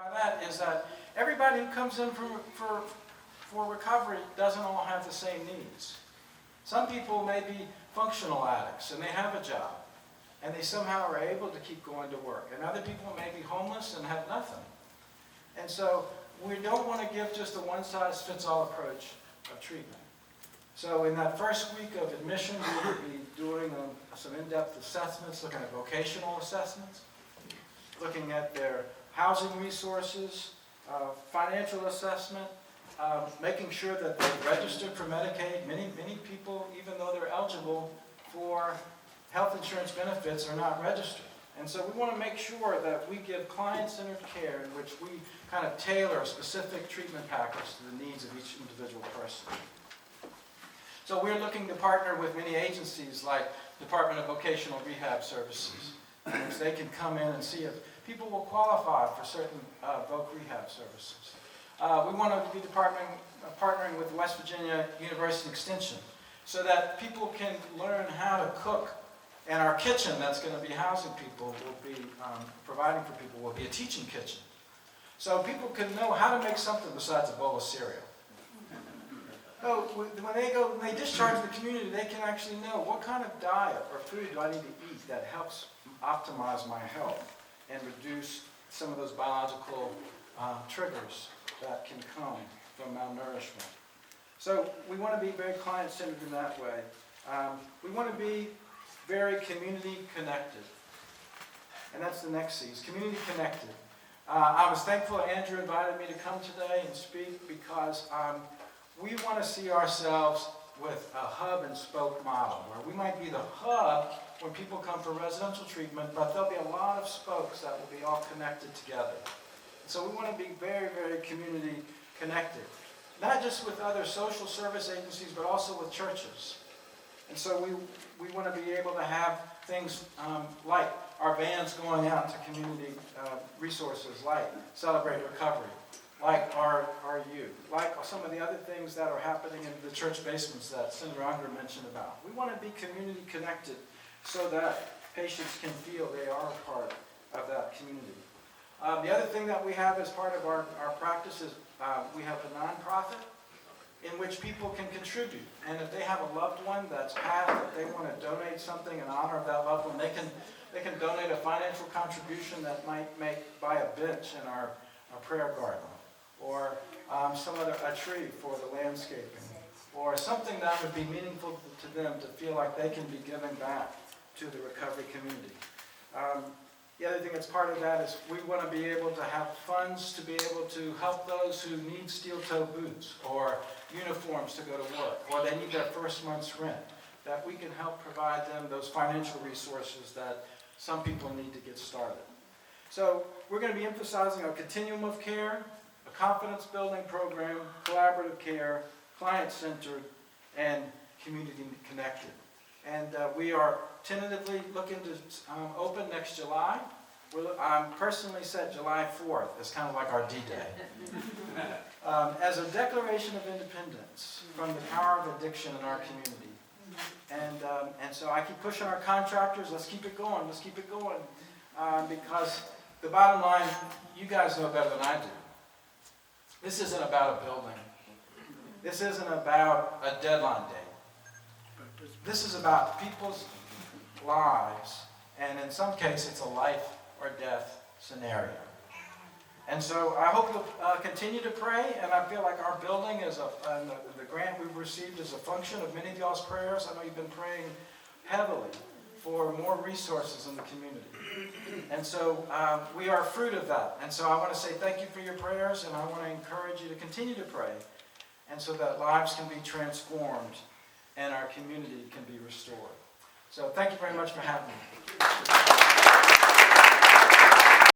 By that is that everybody who comes in for recovery doesn't all have the same needs. Some people may be functional addicts and they have a job and they somehow are able to keep going to work. And other people may be homeless and have nothing. And so we don't want to give just a one-size-fits-all approach of treatment. So in that first week of admission, we will be doing some in-depth assessments, looking at vocational assessments, looking at their housing resources, financial assessment, making sure that they're registered for Medicaid. Many people, even though they're eligible for health insurance benefits, are not registered. And so we want to make sure that we give client-centered care in which we kind of tailor a specific treatment package to the needs of each individual person. So we're looking to partner with many agencies like Department of Vocational Rehab Services, in which they can come in and see if people will qualify for certain voc rehab services. We want to be partnering with West Virginia University Extension so that people can learn how to cook. And our kitchen that's going to be housing people will be providing for people will be a teaching kitchen. So people can know how to make something besides a bowl of cereal. So when they discharge the community, they can actually know what kind of diet or food do I need to eat that helps optimize my health and reduce some of those biological triggers that can come from malnourishment. So we want to be very client-centered in that way. We want to be very community connected. And that's the next C, is community connected. I was thankful Andrew invited me to come today and speak because we want to see ourselves with a hub and spoke model, where we might be the hub when people come for residential treatment, but there'll be a lot of spokes that will be all connected together. So we want to be very, very community connected, not just with other social service agencies, but also with churches. And so we want to be able to have things like our vans going out to community resources, like Celebrate Recovery, like our youth, like some of the other things that are happening in the church basements that Senator Unger mentioned about. We want to be community connected so that patients can feel they are a part of that community. The other thing that we have as part of our practice is we have a nonprofit in which people can contribute. And if they have a loved one that's passed, that they want to donate something in honor of that loved one, they can donate a financial contribution that might buy a bench in our prayer garden, or a tree for the landscaping, or something that would be meaningful to them to feel like they can be giving back to the recovery community. The other thing that's part of that is we want to be able to have funds to be able to help those who need steel-toe boots or uniforms to go to work, or they need their first month's rent, that we can help provide them those financial resources that some people need to get started. So we're going to be emphasizing a continuum of care, a confidence-building program, collaborative care, client-centered, and community-connected. And we are tentatively looking to open next July. Personally said July 4th is kind of like our D-Day. As a declaration of independence from the power of addiction in our community. And so I keep pushing our contractors, let's keep it going, because the bottom line, you guys know better than I do. This isn't about a building. This isn't about a deadline date. This is about people's lives, and in some cases it's a life or death scenario. And so I hope you'll continue to pray, and I feel like our building is and the grant we've received is a function of many of y'all's prayers. I know you've been praying heavily for more resources in the community. And so we are fruit of that. And so I want to say thank you for your prayers, and I want to encourage you to continue to pray, and so that lives can be transformed and our community can be restored. So thank you very much for having me.